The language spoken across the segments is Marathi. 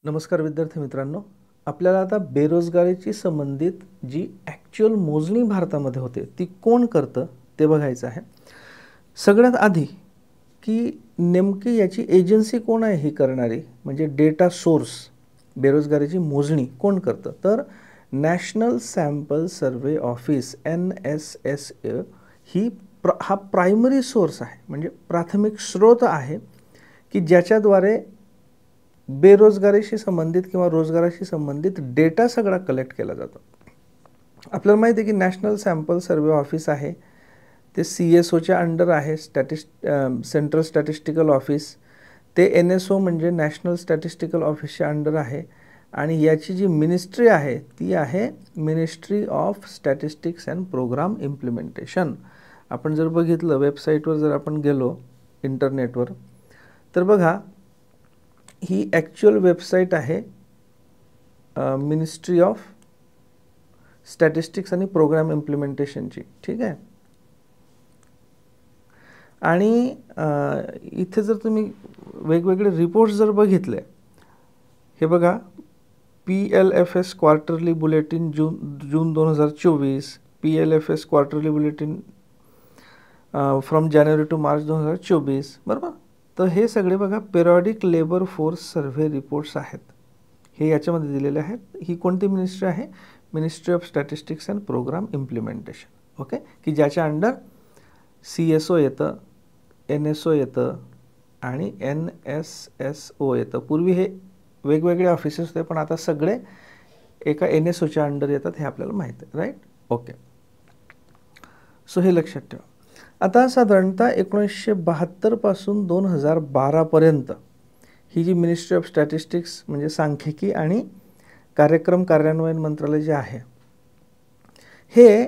नमस्कार विद्यार्थी मित्रांनो, आपल्याला आता बेरोजगारीची संबंधित जी ॲक्च्युअल मोजणी भारतामध्ये होते ती कोण करतं ते बघायचं आहे. सगळ्यात आधी की नेमकी याची एजन्सी कोण आहे ही करणारी, म्हणजे डेटा सोर्स बेरोजगारीची मोजणी कोण करतं, तर नॅशनल सॅम्पल सर्वे ऑफिस NSSA ही हा प्रायमरी सोर्स आहे, म्हणजे प्राथमिक स्रोत आहे की ज्याच्याद्वारे बेरोजगारीशी संबंधित किंवा रोजगाराशी संबंधित डेटा सगळा कलेक्ट केला जातो. आपल्याला माहिती आहे की नॅशनल सॅम्पल सर्वे ऑफिस आहे ते CSOच्या अंडर आहे, सेंट्रल स्टॅटिस्टिकल ऑफिस. ते NSO म्हणजे नॅशनल स्टॅटिस्टिकल ऑफिसच्या अंडर आहे आणि याची जी मिनिस्ट्री आहे ती आहे ministry of statistics and programme implementation. आपण जर बघितलं वेबसाईटवर, जर आपण गेलो इंटरनेटवर, तर बघा ही ॲक्च्युअल वेबसाईट आहे मिनिस्ट्री ऑफ स्टॅटिस्टिक्स आणि प्रोग्राम इम्प्लिमेंटेशनची. ठीक आहे. आणि इथे जर तुम्ही वेगवेगळे रिपोर्ट्स जर बघितले, हे बघा PLFS quarterly bulletin June 2024, PLFS quarterly bulletin from January to March 2024, बरोबर. तर हे सगळे बघा periodic labour force survey reports आहेत, हे याच्यामध्ये दिलेले आहेत. ही कोणती मिनिस्ट्री आहे? Ministry of statistics and programme implementation. Okay, की ज्याच्या अंडर CSO येतं, NSO येतं आणि NSSO येतं. पूर्वी हे वेगवेगळे ऑफिसेस होते, पण आता सगळे एका NSOच्या अंडर येतात, हे आपल्याला माहीत आहे, राईट. ओके, सो हे लक्षात ठेवा. आता साधारणतः 1972 पासून 2012 पर्यंत ही जी मिनिस्ट्री ऑफ स्टॅटिस्टिक्स म्हणजे सांख्यिकी आणि कार्यक्रम कार्यान्वयन मंत्रालय जे आहे, हे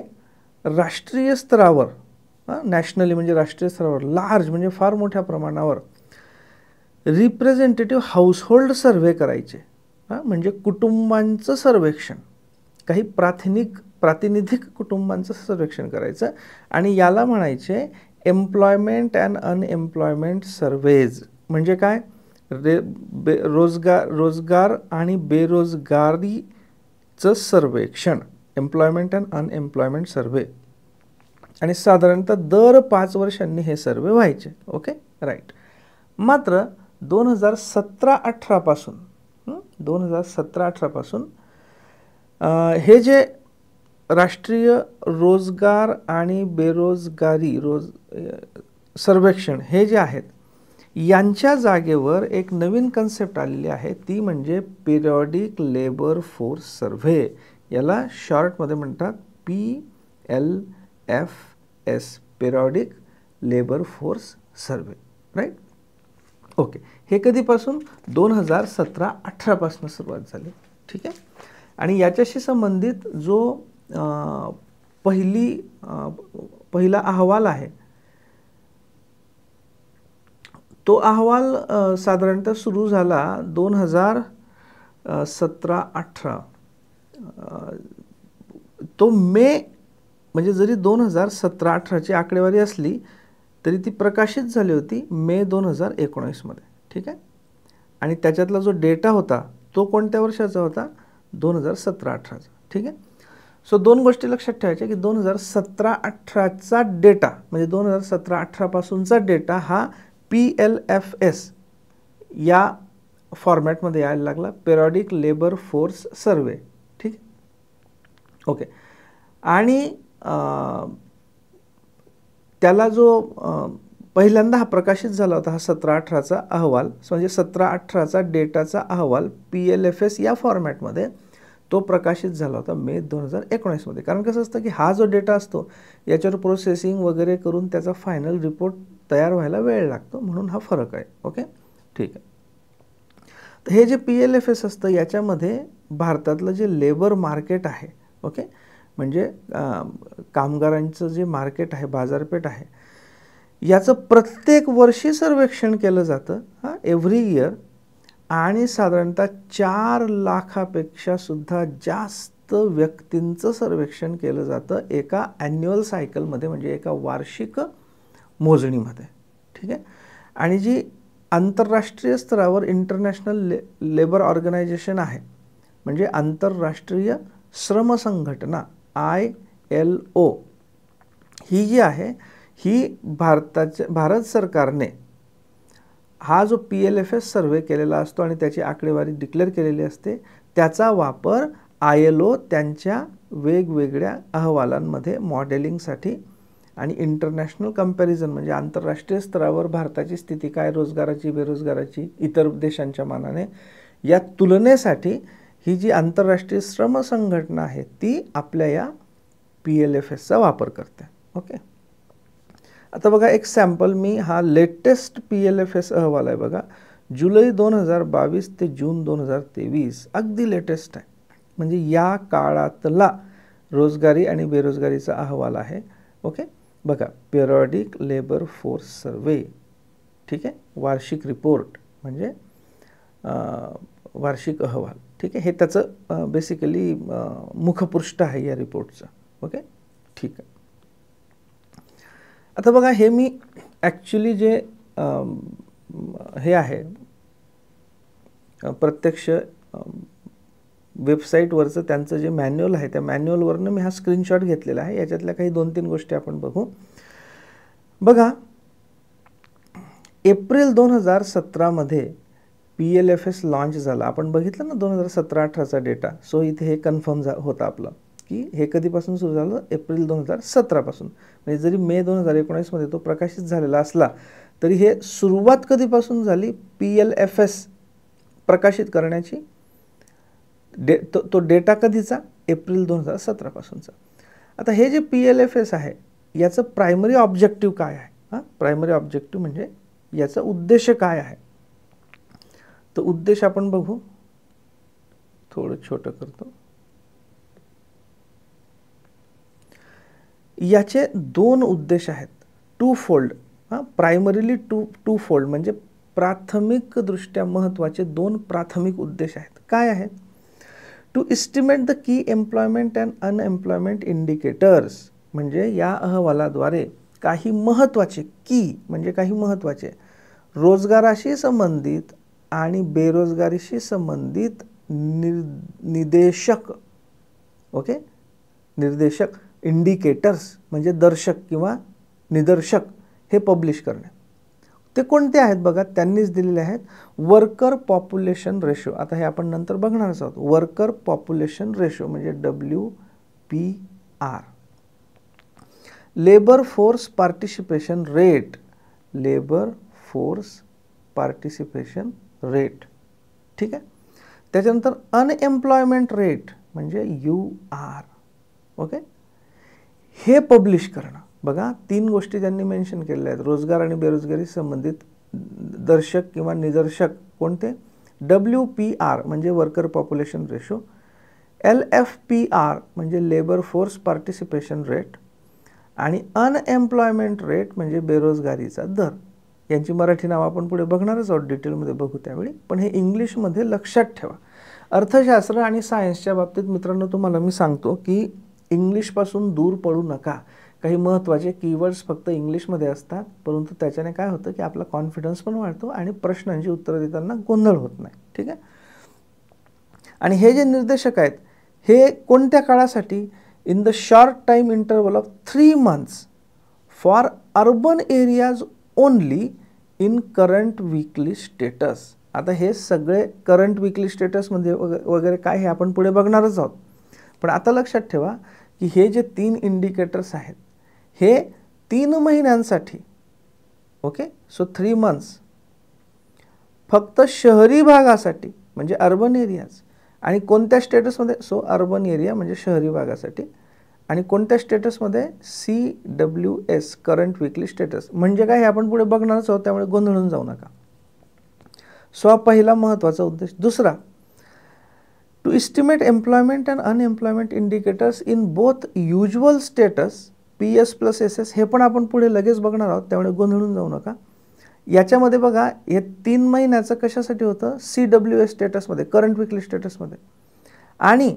राष्ट्रीय स्तरावर, नॅशनली म्हणजे राष्ट्रीय स्तरावर लार्ज म्हणजे फार मोठ्या प्रमाणावर रिप्रेझेंटेटिव्ह हाऊसहोल्ड सर्व्हे करायचे. म्हणजे कुटुंबांचं सर्वेक्षण, काही प्रातिनिधिक कुटुंबांचं सर्वेक्षण करायचं आणि याला म्हणायचे एम्प्लॉयमेंट अँड अनएम्प्लॉयमेंट सर्वेज. म्हणजे काय? रोजगार आणि बेरोजगारीचं सर्वेक्षण, एम्प्लॉयमेंट अँड अनएम्प्लॉयमेंट सर्वे. आणि साधारणतः दर 5 वर्षांनी हे सर्वे व्हायचे. Okay, right. मात्र 2017-18 पासून हे जे राष्ट्रीय रोजगार आणि बेरोजगारी सर्वेक्षण हे जे आहेत, यांच्या जागेवर एक नवीन कन्सेप्ट आलेली आहे, ती म्हणजे पिरियॉडिक लेबर फोर्स सर्व्हे. याला शॉर्टमध्ये म्हणतात PLFS, periodic labour force survey, right. Okay, हे कधीपासून? 2017-18 पासून सुरुवात झाली. ठीक आहे. आणि याच्याशी संबंधित जो पहिला अहवाल आहे, तो अहवाल साधारणतः सुरू झाला 2017-18. तो मे, म्हणजे जरी 2017-18ची आकडेवारी असली तरी ती प्रकाशित झाली होती मे 2019 मध्ये. ठीक आहे. आणि त्याच्यातला जो डेटा होता तो कोणत्या वर्षाचा होता? 2017-18चा. ठीक आहे. सो दोन गोष्टी लक्षात ठेवायच्या की 2017-18चा डेटा म्हणजे 2017-18 पासूनचा डेटा हा PLFS या फॉर्मॅटमध्ये यायला लागला, पेरियॉडिक लेबर फोर्स सर्वे. ठीक. ओके. आणि त्याला जो पहिल्यांदा हा प्रकाशित झाला होता, हा 17-18चा अहवाल, म्हणजे 17-18चा डेटाचा अहवाल PLFS या फॉर्मॅटमध्ये तो प्रकाशित झाला होता मे 2019 मध्ये. कारण कसं असतं की हा जो डेटा असतो याच्यावर प्रोसेसिंग वगैरे करून त्याचा फायनल रिपोर्ट तयार व्हायला वेळ लागतो, म्हणून हा फरक आहे. ओके, ठीक आहे. तर हे जे PLFS असतं याच्यामध्ये भारतातलं जे लेबर मार्केट आहे, ओके, म्हणजे कामगारांचं जे मार्केट आहे, बाजारपेठ आहे, याचं प्रत्येक वर्षी सर्वेक्षण केलं जातं, एव्हरी इयर. आणि साधारणतः 4 लाखापेक्षा सुद्धा जास्त व्यक्तींचं सर्वेक्षण केलं जातं एका ॲन्युअल सायकलमध्ये, म्हणजे एका वार्षिक मोजणीमध्ये. ठीक आहे. आणि जी आंतरराष्ट्रीय स्तरावर इंटरनॅशनल लेबर ऑर्गनायझेशन आहे, म्हणजे आंतरराष्ट्रीय श्रम संघटना ILO ही जी आहे ही भारत सरकारने हा जो PLFS सर्वे केलेला असतो आणि त्याची आकडेवारी डिक्लेअर केलेली असते, त्याचा वापर ILO त्यांच्या वेगवेगळ्या अहवालांमध्ये मॉडेलिंगसाठी आणि इंटरनॅशनल कंपॅरिझन म्हणजे आंतरराष्ट्रीय स्तरावर भारताची स्थिती काय, रोजगाराची, बेरोजगाराची इतर देशांच्या मानाने, या तुलनेसाठी ही जी आंतरराष्ट्रीय श्रम संघटना आहे ती आपल्या या PLFSचा वापर करते. ओके, आता बघा एक सॅम्पल, मी हा लेटेस्ट PLFS अहवाल आहे बघा, जुलै 2022 ते जून 2023, अगदी लेटेस्ट आहे, म्हणजे या काळातला रोजगारी आणि बेरोजगारीचा अहवाल आहे. ओके, बघा, पिरियडिक लेबर फोर्स सर्वे, ठीक आहे, वार्षिक रिपोर्ट म्हणजे वार्षिक अहवाल, ठीक आहे, हे त्याचं बेसिकली मुखपृष्ठ आहे या रिपोर्टचं. ओके, ठीक आहे. आता बघा, हे मी ॲक्च्युली जे हे आहे प्रत्यक्ष वेबसाईटवरचं त्यांचं जे मॅन्युअल आहे त्या मॅन्युअलवरनं मी हा स्क्रीनशॉट घेतलेला आहे. याच्यातल्या काही 2-3 गोष्टी आपण बघू. बघा, एप्रिल 2017 मध्ये PLFS लॉन्च झाला. आपण बघितलं ना 2017-18चा डेटा. सो इथे हे कन्फर्म होतं आपलं की हे कधीपासून सुरू झालं, एप्रिल 2017 पासून. म्हणजे जरी मे 2019 मध्ये तो प्रकाशित झालेला असला तरी हे सुरुवात कधीपासून झाली PLFS प्रकाशित करण्याची, तो डेटा कधीचा, एप्रिल 2017 पासूनचा. आता हे जे PLFS आहे याचं प्रायमरी ऑब्जेक्टिव्ह काय आहे? प्रायमरी ऑब्जेक्टिव्ह म्हणजे याचा उद्देश काय आहे? तो उद्देश आपण बघू, थोडं छोटं करतो. याचे 2 उद्देश आहेत, two fold. Primarily two fold म्हणजे प्राथमिक दृष्ट्या महत्त्वाचे 2 प्राथमिक उद्देश आहेत. काय आहेत? To estimate the key employment and unemployment indicators, म्हणजे या अहवालाद्वारे काही महत्त्वाचे, की म्हणजे काही महत्त्वाचे रोजगाराशी संबंधित आणि बेरोजगारीशी संबंधित निर्देशक, ओके, निर्देशक, इंडिकेटर्स म्हणजे दर्शक किंवा निदर्शक, हे पब्लिश करणे. ते कोणते आहेत बघा, त्यांनीच दिलेले आहेत. वर्कर पॉप्युलेशन रेशो, आता हे आपण नंतर बघणारच आहोत. वर्कर पॉप्युलेशन रेशो म्हणजे WPR. Labour force participation rate, labour force participation rate, ठीक आहे. त्याच्यानंतर अनएम्प्लॉयमेंट रेट म्हणजे UR, ओके, हे पब्लिश करणं. बघा, 3 गोष्टी त्यांनी मेन्शन केलेल्या आहेत. रोजगार आणि बेरोजगारी संबंधित दर्शक किंवा निदर्शक कोणते? WPR म्हणजे वर्कर पॉप्युलेशन रेशो, LFPR म्हणजे लेबर फोर्स पार्टिसिपेशन रेट, आणि अनएम्प्लॉयमेंट रेट म्हणजे बेरोजगारीचा दर. यांची मराठी नाव आपण पुढे बघणारच आहोत, डिटेलमध्ये बघू त्यावेळी. पण हे इंग्लिशमध्ये लक्षात ठेवा. अर्थशास्त्र आणि सायन्सच्या बाबतीत मित्रांनो तुम्हाला मी सांगतो की इंग्लिशपासून दूर पडू नका. काही महत्त्वाचे कीवर्ड्स फक्त इंग्लिशमध्ये असतात, परंतु त्याच्याने काय होतं की आपला कॉन्फिडन्स पण वाढतो आणि प्रश्नांची उत्तरं देताना गोंधळ होत नाही, ठीक आहे. आणि हे जे निर्देशक आहेत हे कोणत्या काळासाठी? In the short time interval of 3 months for urban areas only in current weekly status. आता हे सगळे करंट वीकली स्टेटसमध्ये वगैरे काय हे आपण पुढे बघणारच आहोत. पण आता लक्षात ठेवा की हे जे 3 इंडिकेटर्स आहेत हे 3 महिन्यांसाठी, ओके. सो 3 months फक्त शहरी भागासाठी म्हणजे अर्बन एरियाज. आणि कोणत्या स्टेटसमध्ये? सो अर्बन एरिया म्हणजे शहरी भागासाठी. आणि कोणत्या स्टेटसमध्ये? CWS current weekly status. म्हणजे काय हे आपण पुढे बघणारच आहोत, त्यामुळे गोंधळून जाऊ नका. सो हा पहिला महत्त्वाचा उद्देश. दुसरा, to estimate employment and unemployment indicators in both usual status PS + SS, हे पण आपण पुढे लगेच बघणार आहोत, त्यामुळे गोंधळून जाऊ नका. याच्यामध्ये बघा हे 3 महिन्याचं कशासाठी होतं? CWS स्टेटसमध्ये, करंट वीकली स्टेटसमध्ये. आणि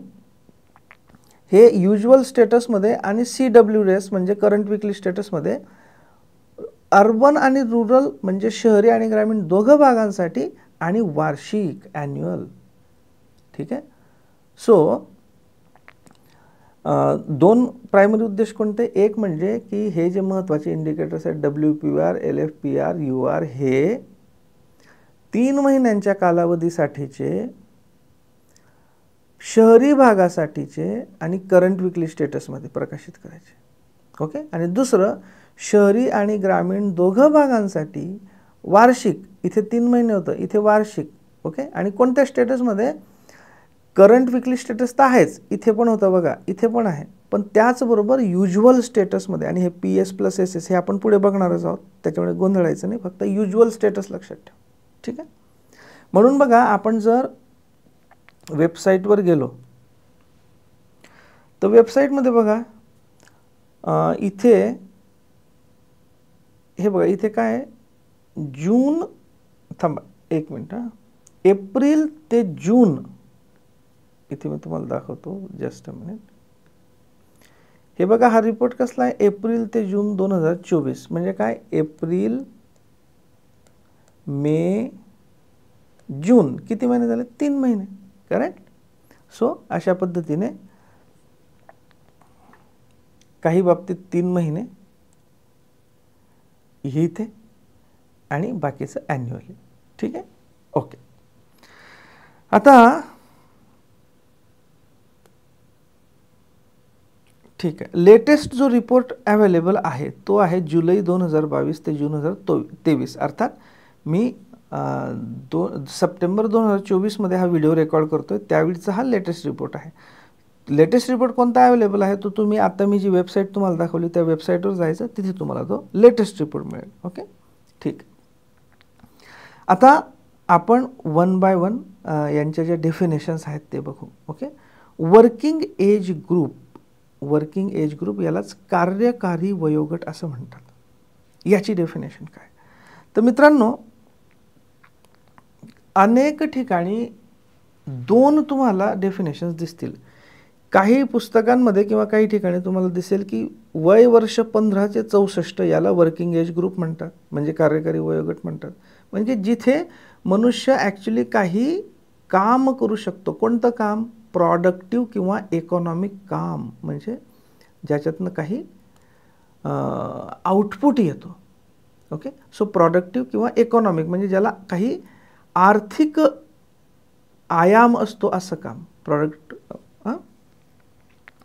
हे युज्युअल स्टेटसमध्ये आणि CWS म्हणजे करंट वीकली स्टेटसमध्ये अर्बन आणि रुरल म्हणजे शहरी आणि ग्रामीण दोघं भागांसाठी, आणि वार्षिक ॲन्युअल. ठीक आहे. सो दोन प्रायमरी उद्देश कोणते? एक म्हणजे की हे जे महत्त्वाचे इंडिकेटर्स आहेत WPR, LFPR, UR हे 3 महिन्यांच्या कालावधीसाठीचे, शहरी भागासाठीचे आणि करंट विकली स्टेटसमध्ये प्रकाशित करायचे. ओके. आणि दुसरं शहरी आणि ग्रामीण दोघं भागांसाठी वार्षिक, इथे 3 महिने होतं, इथे वार्षिक. ओके. आणि कोणत्या स्टेटसमध्ये? करंट विकली स्टेटस तर आहेच, इथे पण होतं बघा, इथे पण आहे, पण त्याचबरोबर युज्युअल स्टेटसमध्ये. आणि हे PS + SS हे आपण पुढे बघणारच आहोत, त्याच्यामुळे गोंधळायचं नाही, फक्त युज्युअल स्टेटस लक्षात ठेवा. ठीक आहे. म्हणून बघा, आपण जर वेबसाईटवर गेलो तर वेबसाईटमध्ये बघा इथे हे बघा, इथे काय आहे? जून, थांबा 1 मिनिट हां, एप्रिल ते जून, इथे मी तुम्हाला दाखवतो, जस्ट अ मिनिट. हे बघा, हा रिपोर्ट कसला आहे? एप्रिल ते जून 2024. म्हणजे काय? एप्रिल, मे, जून. किती महिने झाले? 3 महिने. करेक्ट. सो अशा पद्धतीने काही बाबतीत 3 महिने हे इथे, आणि बाकीचं ॲन्युअली. ठीक आहे. ओके. आता ठीक आहे, लेटेस्ट जो रिपोर्ट अवेलेबल आहे तो आहे जुलै 2022 ते जून 2023. अर्थात मी सप्टेंबर 2024 हा व्हिडिओ रेकॉर्ड करतोय, त्यावेळीचा हा लेटेस्ट रिपोर्ट आहे. लेटेस्ट रिपोर्ट कोणता अवेलेबल आहे तो तुम्ही आता मी जी वेबसाईट तुम्हाला दाखवली त्या वेबसाईटवर जायचं, तिथे तुम्हाला तो लेटेस्ट रिपोर्ट मिळेल. ओके. ठीक. आता आपण 1 बाय 1 यांच्या ज्या डेफिनेशन्स आहेत ते बघू. Okay. Working age group, working age group यालाच कार्यकारी वयोगट असं म्हणतात. याची डेफिनेशन काय? तर मित्रांनो, अनेक ठिकाणी 2 तुम्हाला डेफिनेशन्स दिसतील. काही पुस्तकांमध्ये किंवा काही ठिकाणी तुम्हाला दिसेल की वय वर्ष 15 ते 64 याला वर्किंग एज ग्रुप म्हणतात, म्हणजे कार्यकारी वयोगट म्हणतात. म्हणजे जिथे मनुष्य ॲक्च्युली काही काम करू शकतो. कोणतं काम? प्रॉडक्टिव्ह किंवा इकॉनॉमिक काम, म्हणजे ज्याच्यातनं काही आउटपुट येतो. ओके. सो प्रॉडक्टिव्ह किंवा इकॉनॉमिक म्हणजे ज्याला काही आर्थिक आयाम असतो असं काम, प्रॉडक्ट.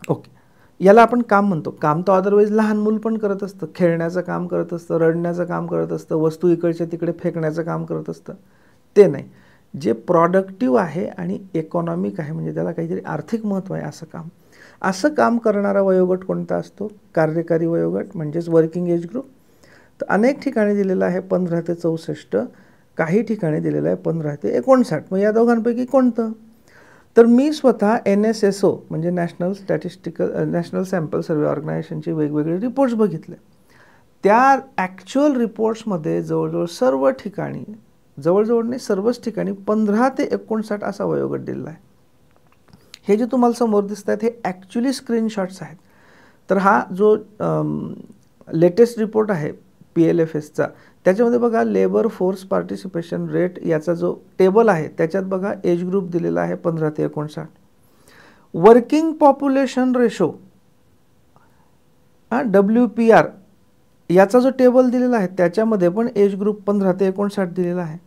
ओके. याला आपण काम म्हणतो. काम तर अदरवाईज लहान मूल पण करत असतं, खेळण्याचं काम करत असतं, रडण्याचं काम करत असतं, वस्तू इकडच्या तिकडे फेकण्याचं काम करत असतं. ते नाही, जे प्रॉडक्टिव्ह आहे आणि इकॉनॉमिक आहे, म्हणजे त्याला काहीतरी आर्थिक महत्त्व आहे असं काम. असं काम करणारा वयोगट कोणता असतो? कार्यकारी वयोगट, म्हणजेच वर्किंग एज ग्रुप. तर अनेक ठिकाणी दिलेलं आहे 15 ते 64, काही ठिकाणी दिलेलं आहे 15 ते 59. मग या दोघांपैकी कोणतं? तर मी स्वतः NSSO म्हणजे नॅशनल सॅम्पल सर्वे ऑर्गनायझेशनचे वेगवेगळे रिपोर्ट्स बघितले. त्या ॲक्च्युअल रिपोर्ट्समध्ये जवळजवळ सर्व ठिकाणी, जवळजवळ नाही सर्वच ठिकाणी 15 ते 59 असा वयोगट दिलेला आहे. हे जे तुम्हाला समोर दिसत आहेत हे ॲक्च्युली स्क्रीनशॉट्स आहेत. तर हा जो लेटेस्ट रिपोर्ट आहे PLFSचा, त्याच्यामध्ये बघा लेबर फोर्स पार्टिसिपेशन रेट याचा जो टेबल आहे त्याच्यात बघा एज ग्रुप दिलेला आहे 15 ते 59. वर्किंग पॉप्युलेशन रेशो WPR याचा जो टेबल दिलेला आहे त्याच्यामध्ये पण एज ग्रुप 15 ते 59 दिलेला आहे.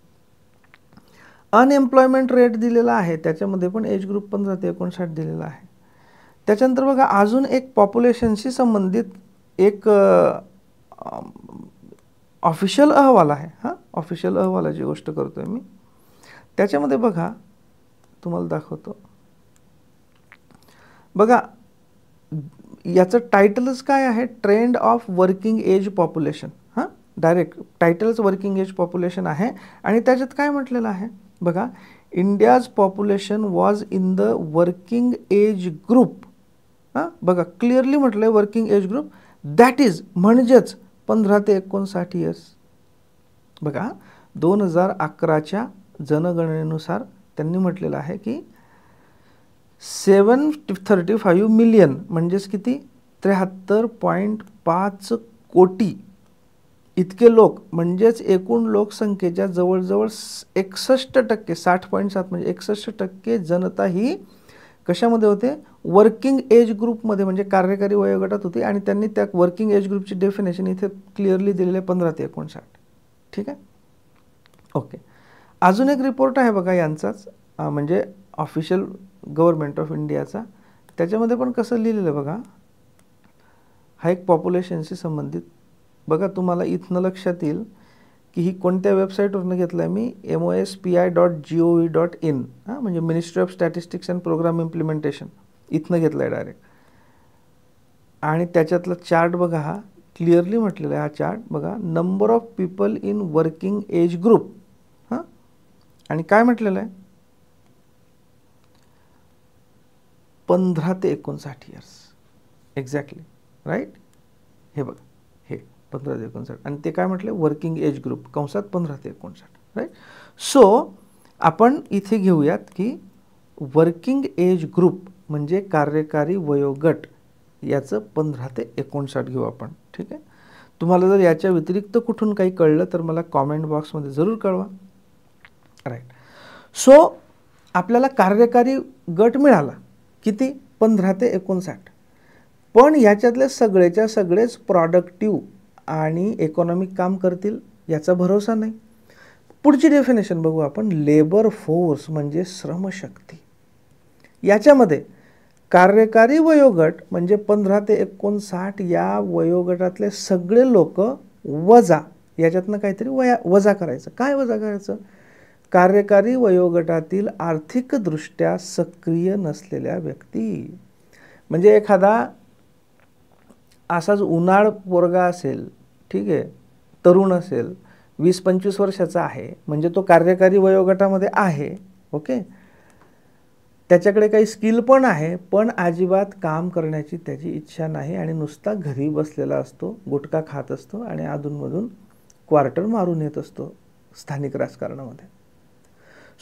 अनएम्प्लॉयमेंट रेट दिलेला आहे त्याच्यामध्ये पण एज ग्रुप 15 ते 59 दिलेला आहे. त्याच्यानंतर बघा अजून एक पॉप्युलेशनशी संबंधित एक ऑफिशियल अहवाल आहे. ऑफिशियल अहवालाची गोष्ट करतोय मी. त्याच्यामध्ये बघा तुम्हाला दाखवतो. बघा याचं टायटलच काय आहे? Trend of working age population. Direct टायटलच वर्किंग एज पॉप्युलेशन आहे. आणि त्याच्यात काय म्हटलेलं आहे बघा, India's population was in the working age group. बघा क्लिअरली म्हटलंय working age group, that is म्हणजेच 15 ते 59 इयर्स. बघा 2011च्या जनगणनेनुसार त्यांनी म्हटलेलं आहे की 735 मिलियन म्हणजेच किती? 73.5 कोटी इतके लोक म्हणजेच एकूण लोकसंख्येच्या जवळजवळ 61%, 60.7 म्हणजे 61% जनता ही कशामध्ये होते, वर्किंग एज ग्रुपमध्ये म्हणजे कार्यकारी वयोगटात होती. आणि त्यांनी त्या वर्किंग एज ग्रुपची डेफिनेशन इथे क्लिअरली दिलेली आहे 15 ते 59. ठीक आहे, ओके. अजून एक रिपोर्ट आहे बघा यांचाच, म्हणजे ऑफिशियल गव्हर्नमेंट ऑफ इंडियाचा. त्याच्यामध्ये पण कसं लिहिलेलं बघा, हा एक पॉप्युलेशनशी संबंधित. बघा तुम्हाला इथनं लक्षात येईल की ही कोणत्या वेबसाईटवरनं घेतलं आहे मी, MOSPI.gov.in, म्हणजे ministry of statistics and programme implementation, इथनं घेतलं आहे डायरेक्ट. आणि त्याच्यातला चार्ट बघा, हा क्लिअरली म्हटलेला आहे. हा चार्ट बघा, number of people in working age group. आणि काय म्हटलेलं आहे, 15 ते 59 इयर्स एक्झॅक्टली, राईट. हे बघा, हे 15 ते 59. आणि ते काय म्हटले, वर्किंग एज ग्रुप कंसात 15 ते 59, राईट. सो आपण इथे घेऊयात की वर्किंग एज ग्रुप म्हणजे कार्यकारी वयोगट, याचं 15 ते 59 घेऊ आपण. ठीक आहे. तुम्हाला जर याच्या व्यतिरिक्त कुठून काही कळलं तर मला कॉमेंट बॉक्समध्ये जरूर कळवा, राईट. सो आपल्याला कार्यकारी गट मिळाला किती, 15 ते 59. पण याच्यातले सगळेच्या सगळेच प्रॉडक्टिव्ह आणि इकॉनॉमिक काम करतील याचा भरोसा नाही. पुढची डेफिनेशन बघू आपण, लेबर फोर्स म्हणजे श्रमशक्ती. याच्यामध्ये कार्यकारी वयोगट म्हणजे 15 ते 59 या वयोगटातले सगळे लोक वजा, याच्यातनं काहीतरी वजा करायचं. काय वजा करायचं, कार्यकारी वयोगटातील आर्थिकदृष्ट्या सक्रिय नसलेल्या व्यक्ती. म्हणजे एखादा असाच उन्हाळ पोरगा असेल, ठीक आहे, तरुण असेल, 20-25 वर्षाचा आहे, म्हणजे तो कार्यकारी वयोगटामध्ये आहे, ओके. त्याच्याकडे काही स्किल पण आहे, पण अजिबात काम करण्याची त्याची इच्छा नाही आणि नुसता घरी बसलेला असतो, गुटखा खात असतो आणि अधूनमधून क्वार्टर मारून येत असतो स्थानिक राजकारणामध्ये.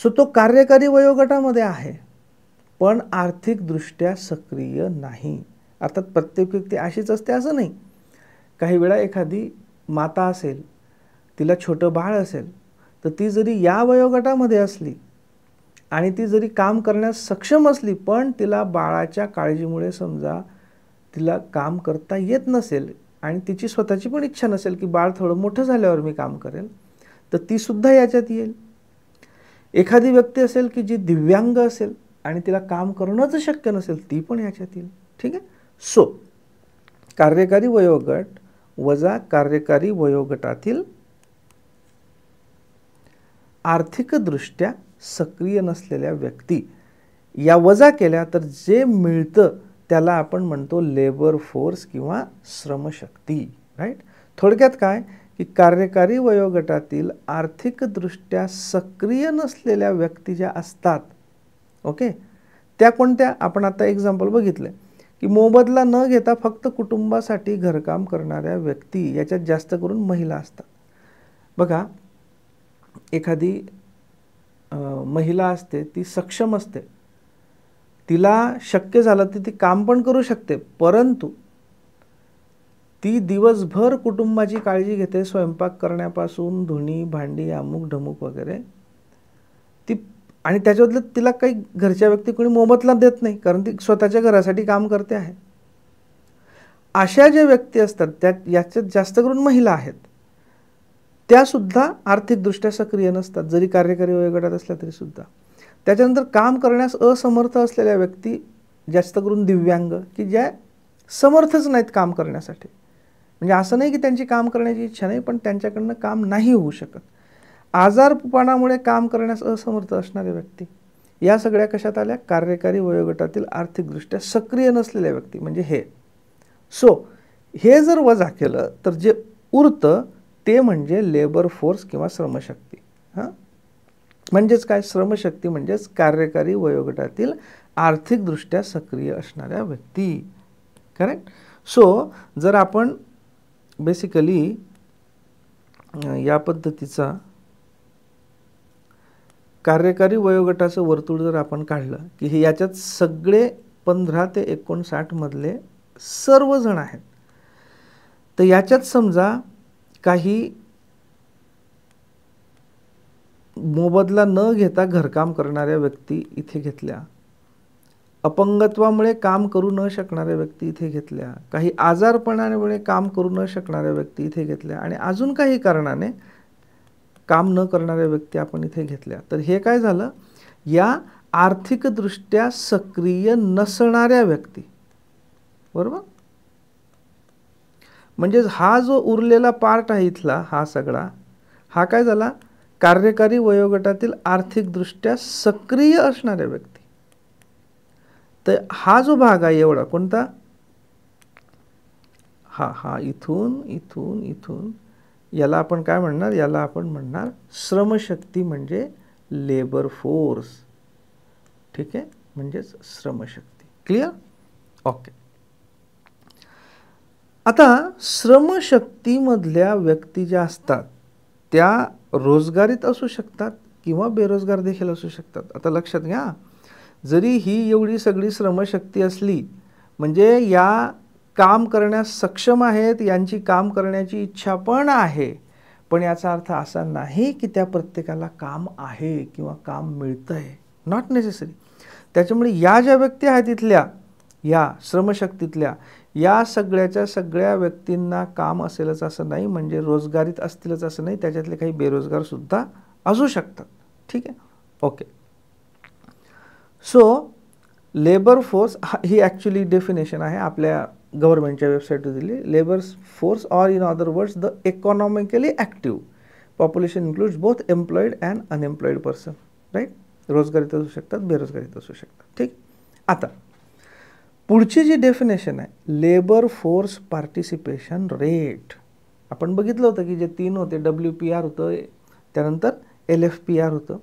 सो तो कार्यकारी वयोगटामध्ये आहे पण आर्थिकदृष्ट्या सक्रिय नाही. अर्थात प्रत्येक व्यक्ती अशीच असते असं नाही. काही वेळा एखादी माता असेल, तिला छोटं बाळ असेल, तर ती जरी या वयोगटामध्ये असली आणि ती जरी काम करण्यास सक्षम असली, पण तिला बाळाच्या काळजीमुळे समजा तिला काम करता येत नसेल आणि तिची स्वतःची पण इच्छा नसेल की बाळ थोडं मोठं झाल्यावर मी काम करेल, तर ती सुद्धा याच्यात येईल. एखादी व्यक्ती असेल की जी दिव्यांग असेल आणि तिला काम करणंच शक्य नसेल, ती पण याच्यात येईल. ठीक आहे. सो कार्यकारी वयोगट वजा कार्यकारी वयोगटातील आर्थिकदृष्ट्या सक्रिय नसलेल्या व्यक्ती, या वजा केल्या तर जे मिळतं त्याला आपण म्हणतो लेबर फोर्स किंवा श्रमशक्ती, राईट. थोडक्यात काय की कार्यकारी वयोगटातील आर्थिकदृष्ट्या सक्रिय नसलेल्या व्यक्ती ज्या असतात, ओके, त्या कोणत्या, आपण आता एक्झाम्पल बघितलं की मोबदला न घेता फक्त कुटुंबासाठी घरकाम करणाऱ्या व्यक्ती, याच्यात जास्त करून महिला असतात. बघा, एखादी महिला असते, ती सक्षम असते, तिला शक्य झालं तर ती काम पण करू शकते, परंतु ती दिवसभर कुटुंबाची काळजी घेते, स्वयंपाक करण्यापासून धुणी भांडी अमुक ढमुक वगैरे ती, आणि त्याच्याबद्दल तिला काही घरच्या व्यक्ती कोणी मोबदला देत नाही, कारण ती स्वतःच्या घरासाठी काम करते आहे. अशा ज्या व्यक्ती असतात त्या याच्यात जास्त करून महिला आहेत, त्यासुद्धा आर्थिकदृष्ट्या सक्रिय नसतात जरी कार्यकारी वयोगटात असल्या तरी सुद्धा. त्याच्यानंतर काम करण्यास असमर्थ असलेल्या व्यक्ती, जास्त करून दिव्यांग, की ज्या समर्थच नाहीत काम करण्यासाठी. म्हणजे असं नाही की त्यांची काम करण्याची इच्छा नाही, पण त्यांच्याकडनं काम नाही होऊ शकत. आजारपणामुळे काम करण्यास असमर्थ असणाऱ्या व्यक्ती, या सगळ्या कशात आल्या, कार्यकारी वयोगटातील आर्थिकदृष्ट्या सक्रिय नसलेल्या व्यक्ती, म्हणजे हे. सो हे जर वजा केलं तर जे उरतं ते म्हणजे लेबर फोर्स किंवा श्रमशक्ती. म्हणजेच काय, श्रमशक्ती म्हणजेच कार्यकारी वयोगटातील आर्थिकदृष्ट्या सक्रिय असणाऱ्या व्यक्ती, करेक्ट. सो जर आपण बेसिकली या पद्धतीचा कार्यकारी वयोगटाचं वर्तुळ जर आपण काढलं की हे याच्यात सगळे 15 ते 59 मधले सर्वजण आहेत, तर याच्यात समजा काही मोबदला न घेता घरकाम करणाऱ्या व्यक्ती इथे घेतल्या, अपंगत्वामुळे काम करू न शकणाऱ्या व्यक्ती इथे घेतल्या, काही आजारपणामुळे काम करू न शकणाऱ्या व्यक्ती इथे घेतल्या, आणि अजून काही कारणाने काम न करणाऱ्या व्यक्ती आपण इथे घेतल्या. तर हे काय झालं, या आर्थिकदृष्ट्या सक्रिय नसणाऱ्या व्यक्ती, बरोबर. म्हणजे हा जो उरलेला पार्ट आहे इथला, हा सगळा, हा काय झाला, कार्यकारी वयोगटातील आर्थिकदृष्ट्या सक्रिय असणाऱ्या व्यक्ती. तर हा जो भाग आहे एवढा कोणता, हा इथून इथून इथून, याला आपण काय म्हणणार, याला आपण म्हणणार श्रमशक्ती, म्हणजे लेबर फोर्स. ठीक आहे, म्हणजेच श्रमशक्ती. क्लिअर. ओके. आता श्रमशक्तीमधल्या व्यक्ती ज्या असतात त्या रोजगारीत असू शकतात किंवा बेरोजगार देखील असू शकतात. आता लक्षात घ्या, जरी ही एवढी सगळी श्रमशक्ती असली, म्हणजे या काम करण्यास सक्षम आहेत, यांची काम करण्याची इच्छा पण आहे, पण याचा अर्थ असा नाही की त्या प्रत्येकाला काम आहे किंवा काम मिळतंय. Not necessary. त्याच्यामुळे या ज्या व्यक्ती आहेत इथल्या, या श्रमशक्तीतल्या, या सगळ्याच्या सगळ्या व्यक्तींना काम असेलच असं नाही, म्हणजे रोजगारीत असतीलच असं नाही, त्याच्यातले काही बेरोजगार सुद्धा असू शकतात. ठीक आहे. ओके. सो लेबर फोर्स ही ॲक्च्युली डेफिनेशन आहे आपल्या गव्हर्नमेंटच्या वेबसाईटवर दिली. Labour force or in other words the economically active population includes both employed and unemployed person. Right. रोजगारीत असू शकतात, बेरोजगारीत असू शकतात. ठीक. आता पुढची जी डेफिनेशन आहे, लेबर फोर्स पार्टिसिपेशन रेट. आपण बघितलं होतं की जे 3 होते, WPR होतं, त्यानंतर LFPR होतं.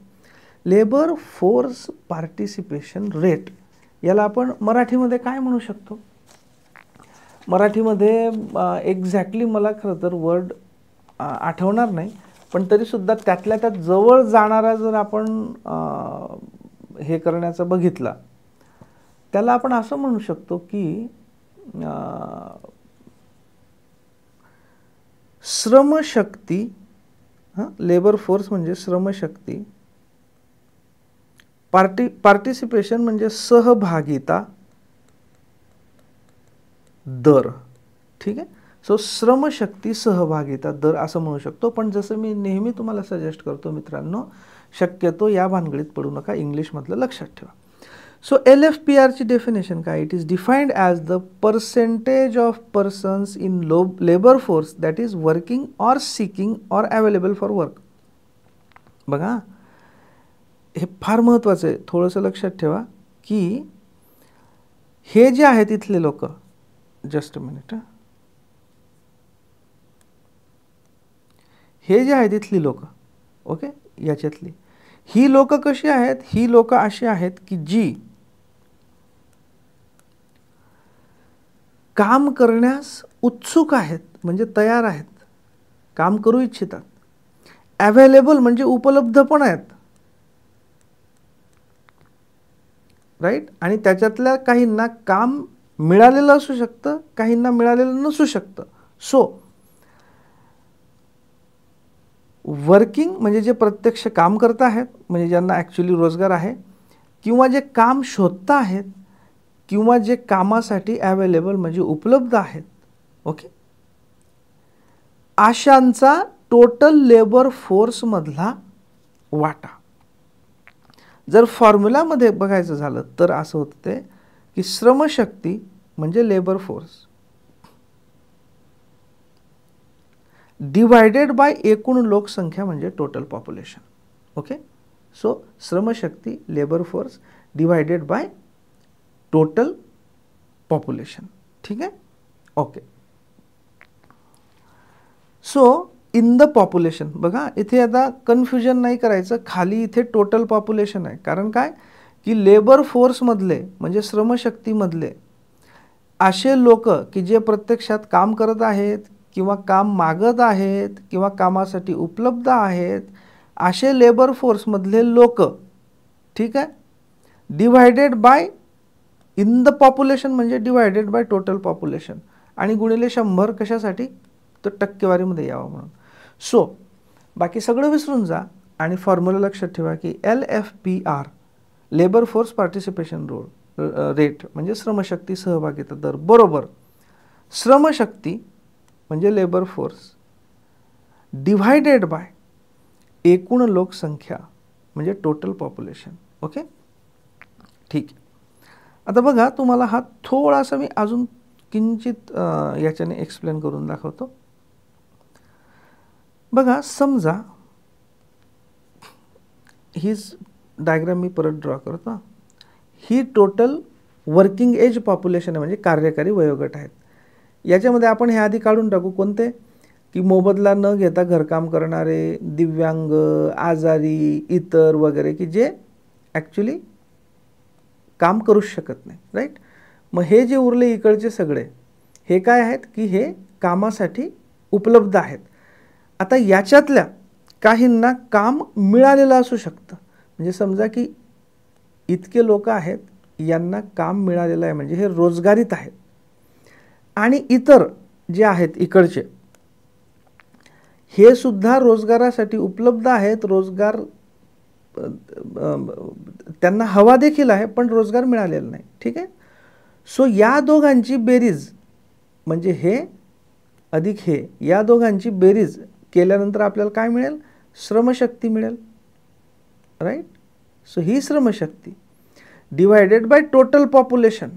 लेबर फोर्स पार्टिसिपेशन रेट, याला आपण मराठीमध्ये काय म्हणू शकतो? मराठीमध्ये एक्झॅक्टली मला खरं तर वर्ड आठवणार नाही, पण तरीसुद्धा त्यातल्या त्यात जवळ जाणारा जर आपण हे करण्याचं बघितला, त्याला आपण असं म्हणू शकतो की श्रमशक्ती, लेबर फोर्स म्हणजे श्रमशक्ती, पार्टिसिपेशन म्हणजे सहभागिता दर. ठीक आहे. सो श्रमशक्ती सहभागिता दर असं म्हणू शकतो. पण जसं मी नेहमी तुम्हाला सजेस्ट करतो मित्रांनो, शक्यतो या भानगडीत पडू नका, इंग्लिशमधलं लक्षात ठेवा. सो LFPRची डेफिनेशन काय? It is defined as the percentage of persons in labour force that is working or seeking or available for work. बघा, हे फार महत्त्वाचं आहे, थोडंसं लक्षात ठेवा की हे जे आहेत इथले लोक, जस्ट अ मिनिट, हे जे आहेत इथली लोक, ओके, याच्यातली ही लोक कशी आहेत? ही लोक अशी आहेत की जी काम करण्यास उत्सुक आहेत, म्हणजे तयार आहेत, काम करू इच्छितात. अवेलेबल म्हणजे उपलब्ध पण आहेत. राईट. आणि त्याच्यातल्या काहींना काम मिळालेलं असू शकतं, काहींना मिळालेलं नसू शकतं. सो वर्किंग म्हणजे जे प्रत्यक्ष काम करत आहेत, म्हणजे ज्यांना ॲक्च्युली रोजगार आहे, किंवा जे काम शोधता आहेत, किंवा जे कामासाठी अवेलेबल म्हणजे उपलब्ध आहेत. ओके. अशांचा टोटल लेबर फोर्समधला वाटा. जर फॉर्म्युलामध्ये बघायचं झालं तर असं होतं ते की श्रमशक्ती म्हणजे लेबर फोर्स डिवायडेड बाय एकूण लोकसंख्या म्हणजे total population. Okay. So श्रमशक्ती labour force divided by total population. ठीक आहे. Okay. So in the population, बघा इथे आता कन्फ्युजन नाही करायचं, खाली इथे टोटल पॉप्युलेशन आहे. कारण काय की लेबर फोर्समधले म्हणजे श्रमशक्तीमधले असे लोक की जे प्रत्यक्षात काम करत आहेत किंवा काम मागत आहेत किंवा कामासाठी उपलब्ध आहेत, असे लेबर फोर्समधले लोक, ठीक आहे, divided by in the population म्हणजे डिवायडेड बाय टोटल पॉप्युलेशन आणि गुणिले 100 कशासाठी? तर टक्केवारीमध्ये यावं म्हणून. सो बाकी सगळं विसरून जा आणि फॉर्म्युला लक्षात ठेवा की LFPR labour force participation rate म्हणजे श्रमशक्ती सहभागिता दर बरोबर श्रमशक्ती म्हणजे लेबर फोर्स डिव्हायडेड बाय एकूण लोकसंख्या म्हणजे टोटल पॉप्युलेशन. ओके, ठीक आहे. आता बघा तुम्हाला हा थोडासा मी अजून किंचित याच्याने एक्सप्लेन करून दाखवतो. बघा समजा हीच डायग्राम मी परत ड्रॉ करतो. ही टोटल वर्किंग एज पॉप्युलेशन आहे म्हणजे कार्यकारी वयोगट आहेत. याच्यामध्ये आपण हे आधी काढून टाकू कोणते की मोबदला न घेता घरकाम करणारे, दिव्यांग, आजारी, इतर वगैरे की जे ॲक्च्युली काम करूच शकत नाही. राईट. मग हे जे उरले इकडचे सगळे हे काय आहेत की हे कामासाठी उपलब्ध आहेत. आता याच्यातल्या काहींना काम मिळालेलं असू शकतं. म्हणजे समजा की इतके लोक आहेत यांना काम मिळालेलं आहे म्हणजे हे रोजगारीत आहेत. आणि इतर जे आहेत इकडचे हे सुद्धा रोजगारासाठी उपलब्ध आहेत. रोजगार त्यांना हवा देखील आहे पण रोजगार मिळालेला नाही. ठीक आहे. सो या दोघांची बेरीज म्हणजे हे अधिक हे या दोघांची बेरीज केल्यानंतर आपल्याला काय मिळेल? श्रमशक्ती मिळेल. राईट. सो ही श्रमशक्ती डिवायडेड बाय टोटल पॉप्युलेशन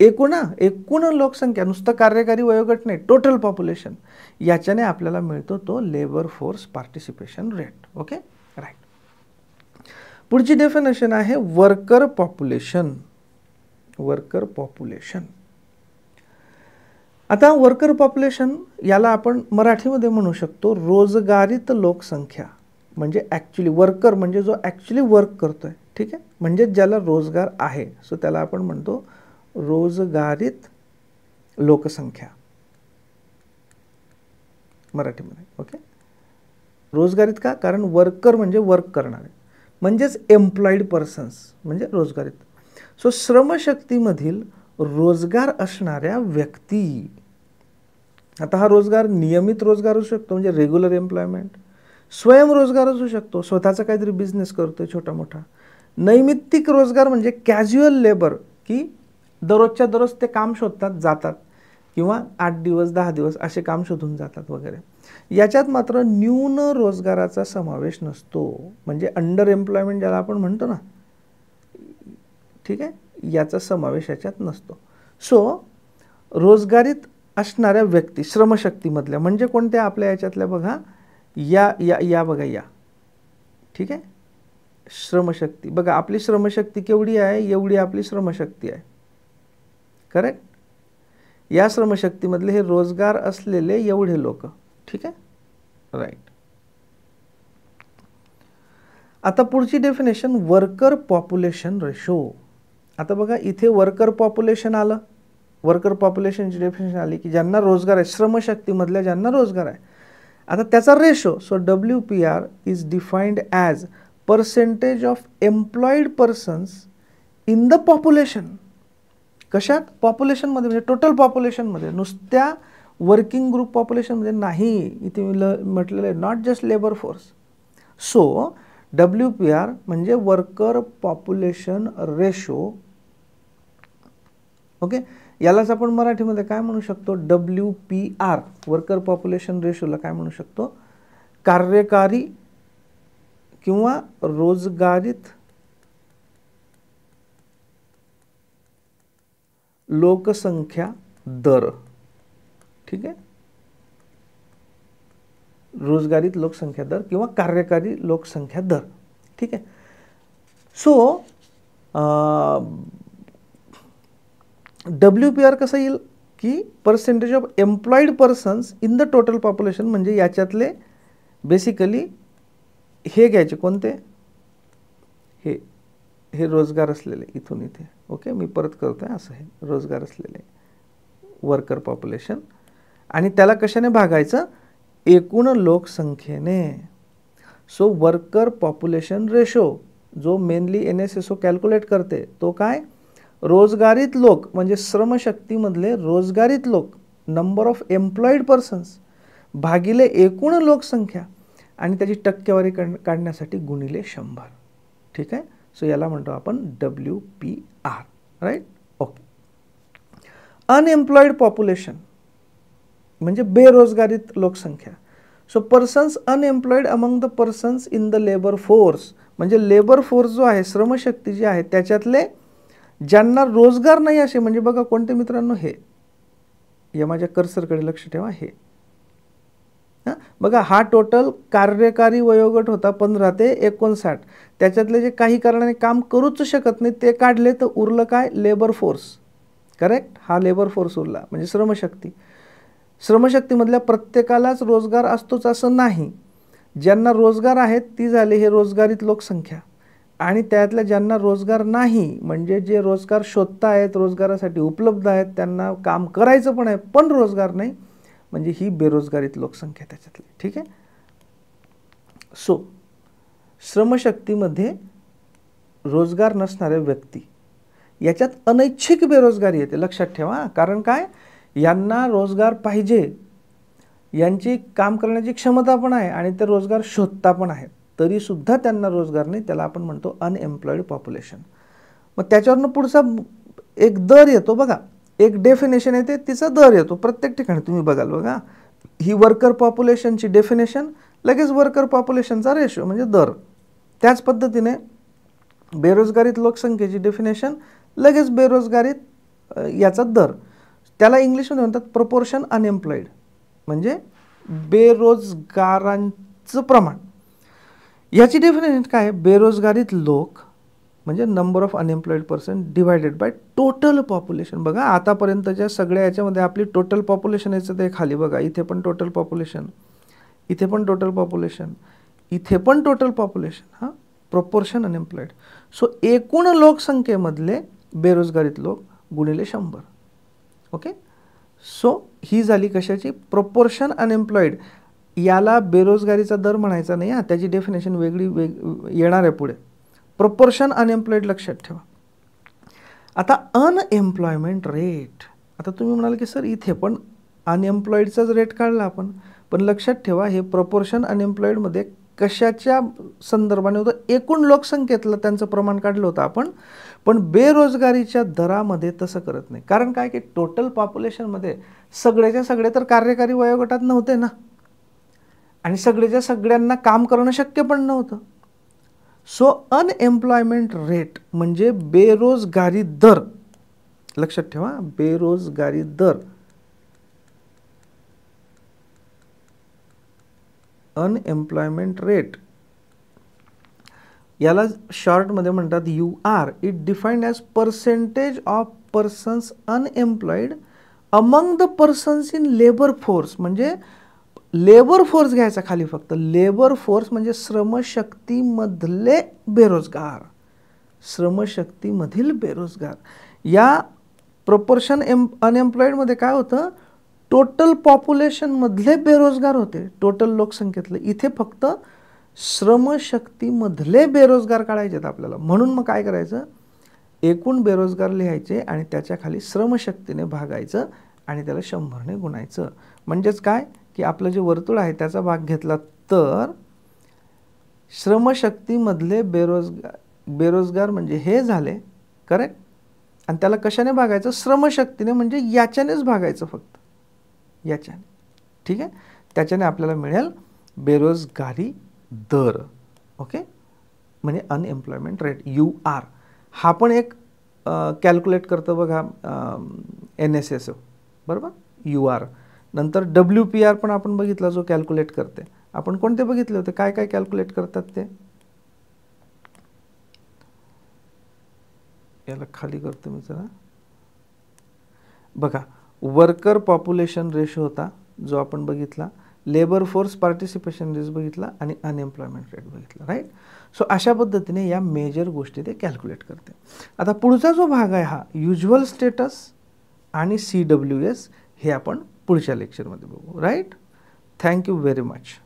एकूण लोकसंख्या नुसतं कार्यकारी वयोगट नाही टोटल पॉप्युलेशन याच्याने आपल्याला मिळतो तो labour force participation rate. Okay, right. पुढची डेफिनेशन आहे वर्कर पॉप्युलेशन. Worker population. आता वर्कर पॉप्युलेशन याला आपण मराठीमध्ये म्हणू शकतो रोजगारीत लोकसंख्या. म्हणजे ॲक्च्युली वर्कर म्हणजे जो ॲक्च्युली वर्क करतोय. ठीक आहे. म्हणजे ज्याला रोजगार आहे सो त्याला आपण म्हणतो रोजगारीत लोकसंख्या मराठीमध्ये. ओके. रोजगारीत का? कारण वर्कर म्हणजे वर्क करणारे म्हणजेच एम्प्लॉईड पर्सन्स म्हणजे रोजगारीत. सो श्रमशक्तीमधील रोजगार असणाऱ्या व्यक्ती. आता हा रोजगार नियमित रोजगार असू शकतो म्हणजे रेग्युलर एम्प्लॉयमेंट, स्वयंरोजगार असू शकतो स्वतःचा काहीतरी बिझनेस करतोय छोटा मोठा, नैमित्तिक रोजगार म्हणजे कॅज्युअल लेबर की दररोजच्या दररोज ते काम शोधतात जातात किंवा 8 दिवस 10 दिवस असे काम शोधून जातात वगैरे. याच्यात मात्र न्यून रोजगाराचा समावेश नसतो म्हणजे अंडर एम्प्लॉयमेंट ज्याला आपण म्हणतो ना. ठीक आहे. याचा समावेश याच्यात नसतो. सो रोजगारीत असणाऱ्या व्यक्ती श्रमशक्तीमधल्या म्हणजे कोणत्या आपल्या याच्यातल्या बघा या बघा या. ठीक आहे. श्रमशक्ती बघा आपली श्रमशक्ती केवढी आहे एवढी आपली श्रमशक्ती आहे. करेक्ट. या श्रमशक्तीमधले हे रोजगार असलेले एवढे लोक. ठीक आहे. राईट. आता पुढची डेफिनेशन वर्कर पॉप्युलेशन रेशो. आता बघा इथे वर्कर पॉप्युलेशन आलं. वर्कर पॉप्युलेशनची डेफिनेशन आली की ज्यांना रोजगार आहे श्रमशक्तीमधल्या ज्यांना रोजगार आहे. आता त्याचा ratio so WPR is defined as percentage of employed persons in the population. कशात? पॉप्युलेशनमध्ये म्हणजे टोटल पॉप्युलेशनमध्ये नुसत्या वर्किंग ग्रुप पॉप्युलेशनमध्ये नाही. इथे म्हटलेलं आहे not just labour force. So WPR म्हणजे वर्कर पॉप्युलेशन रेशो. ओके. यालाच आपण मराठीमध्ये काय म्हणू शकतो? WPR वर्कर पॉप्युलेशन रेशोला काय म्हणू शकतो? कार्यकारी किंवा रोजगारीत लोकसंख्या दर. ठीक आहे. रोजगारीत लोकसंख्या दर किंवा कार्यकारी लोकसंख्या दर. ठीक आहे. सो WPR कसं येईल की percentage of employed persons in the total population म्हणजे याच्यातले बेसिकली हे घ्यायचे कोणते हे रोजगार असलेले इथून इथे. ओके. मी परत करतोय असं हे रोजगार असलेले वर्कर पॉप्युलेशन आणि त्याला कशाने भागायचं? एकूण लोकसंख्येने. सो वर्कर पॉप्युलेशन रेशो जो मेनली NSSO कॅल्क्युलेट करते तो काय? रोजगारीत लोक म्हणजे श्रमशक्तीमधले रोजगारीत लोक नंबर ऑफ एम्प्लॉईड पर्सन्स भागिले एकूण लोकसंख्या आणि त्याची टक्केवारी काढण्यासाठी गुणिले 100. ठीक आहे. सो याला म्हणतो आपण WPR. Right. Okay. Unemployed population म्हणजे बेरोजगारीत लोकसंख्या. So persons unemployed among the persons in the labour force म्हणजे लेबर फोर्स जो आहे, श्रमशक्ती जी आहे त्याच्यातले ज्यांना रोजगार नाही असे म्हणजे बघा कोणते मित्रांनो, हे या माझ्या कर्सरकडे लक्ष ठेवा. हे बघा हा टोटल कार्यकारी वयोगट होता 15 ते 59. त्याच्यातले जे काही कारणाने काम करूच शकत नाही ते काढले तर उरलं काय, लेबर फोर्स. करेक्ट. हा लेबर फोर्स उरला म्हणजे श्रमशक्ती. श्रमशक्तीमधल्या प्रत्येकालाच रोजगार असतोच असं नाही. ज्यांना रोजगार आहेत ती झाली हे रोजगारीत लोकसंख्या आणि त्यातल्या ज्यांना रोजगार नाही म्हणजे जे रोजगार शोधता आहेत, रोजगारासाठी उपलब्ध आहेत, त्यांना काम करायचं पण आहे पण रोजगार नाही म्हणजे ही बेरोजगारीत लोकसंख्या त्याच्यातली. ठीक आहे. सो श्रमशक्तीमध्ये रोजगार नसणाऱ्या व्यक्ती याच्यात अनैच्छिक बेरोजगारी येते. लक्षात ठेवा. कारण काय, यांना रोजगार पाहिजे, यांची काम करण्याची क्षमता पण आहे आणि ते रोजगार शोधता पण आहेत, तरीसुद्धा त्यांना रोजगार नाही. त्याला आपण म्हणतो अनएम्प्लॉईड पॉप्युलेशन. मग त्याच्यावरनं पुढचा एक दर येतो बघा, एक डेफिनेशन येते, तिचा दर येतो प्रत्येक ठिकाणी तुम्ही बघाल. बघा ही वर्कर पॉप्युलेशनची डेफिनेशन, लगेच वर्कर पॉप्युलेशनचा रेशो म्हणजे दर. त्याच पद्धतीने बेरोजगारीत लोकसंख्येची डेफिनेशन, लगेच बेरोजगारीत याचा दर. त्याला इंग्लिशमध्ये म्हणतात प्रपोर्शन अनएम्प्लॉईड म्हणजे बेरोजगारांचं प्रमाण. याची डेफिनेशन काय आहे, बेरोजगारीत लोक म्हणजे number of unemployed person divided by total population. बघा आतापर्यंतच्या सगळ्या याच्यामध्ये आपली टोटल पॉप्युलेशन याचं ते खाली बघा, इथे पण टोटल पॉप्युलेशन, इथे पण टोटल पॉप्युलेशन, इथे पण टोटल पॉप्युलेशन. हां, प्रपोर्शन अनएम्प्लॉईड. सो एकूण लोकसंख्येमधले बेरोजगारीत लोक गुणिले 100. ओके. सो ही झाली कशाची, प्रपोर्शन अनएम्प्लॉईड. याला बेरोजगारीचा दर म्हणायचा नाही. हां, त्याची डेफिनेशन वेगळी येणार आहे पुढे. प्रपोर्शन अनएम्प्लॉईड लक्षात ठेवा. आता अनएम्प्लॉयमेंट रेट. आता तुम्ही म्हणाल की सर इथे पण अनएम्प्लॉईडचाच रेट काढला आपण, पण लक्षात ठेवा हे प्रपोर्शन अनएम्प्लॉईडमध्ये कशाच्या संदर्भाने होतं, एकूण लोकसंख्येतलं त्यांचं प्रमाण काढलं होतं आपण, पण बेरोजगारीच्या दरामध्ये तसं करत नाही. कारण काय की टोटल पॉप्युलेशनमध्ये सगळेच्या सगळे तर कार्यकारी वयोगटात नव्हते ना, आणि सगळेच्या सगळ्यांना काम करणं शक्य पण नव्हतं. सो अनएम्प्लॉयमेंट रेट म्हणजे बेरोजगारी दर. लक्षात ठेवा, बेरोजगारी दर. अनएम्प्लॉयमेंट रेट याला शॉर्टमध्ये म्हणतात UR. It defined as percentage of persons unemployed among the persons in labour force. म्हणजे लेबर फोर्स घ्यायचा खाली फक्त. लेबर फोर्स म्हणजे श्रमशक्तीमधले बेरोजगार, श्रमशक्तीमधील बेरोजगार. या प्रपोर्शन अनएम्प्लॉईडमध्ये काय होतं, टोटल पॉप्युलेशनमधले बेरोजगार होते, टोटल लोकसंख्येतले. इथे फक्त श्रमशक्तीमधले बेरोजगार काढायचे आहेत आपल्याला. म्हणून मग काय करायचं, एकूण बेरोजगार लिहायचे आणि त्याच्या खाली श्रमशक्तीने भागायचं आणि त्याला 100ने गुणायचं. म्हणजेच काय की आपलं जे वर्तुळ आहे त्याचा भाग घेतला तर श्रमशक्तीमधले बेरोजगार म्हणजे हे झाले. करेक्ट. आणि त्याला कशाने भागायचं, श्रमशक्तीने म्हणजे याच्यानेच भागायचं फक्त, याच्याने. ठीक आहे. त्याच्याने आपल्याला मिळेल बेरोजगारी दर. ओके. म्हणजे अनएम्प्लॉयमेंट रेट UR. हा पण एक कॅल्क्युलेट करतं बघा NSSO. बरोबर. UR. नंतर WPR पण आपण बघितला जो कॅल्क्युलेट करते. आपण कोणते बघितले होते, काय काय कॅल्क्युलेट करतात ते. याला खाली करतो मी जरा. बघा वर्कर पॉप्युलेशन रेशो होता जो आपण बघितला, लेबर फोर्स पार्टिसिपेशन रेट बघितला आणि अनएम्प्लॉयमेंट रेट बघितला. राईट. सो अशा पद्धतीने या मेजर गोष्टी ते कॅल्क्युलेट करते. आता पुढचा जो भाग आहे हा युज्युअल स्टेटस आणि CWS हे आपण पुढच्या लेक्चरमध्ये बघू. राईट. Thank you very much.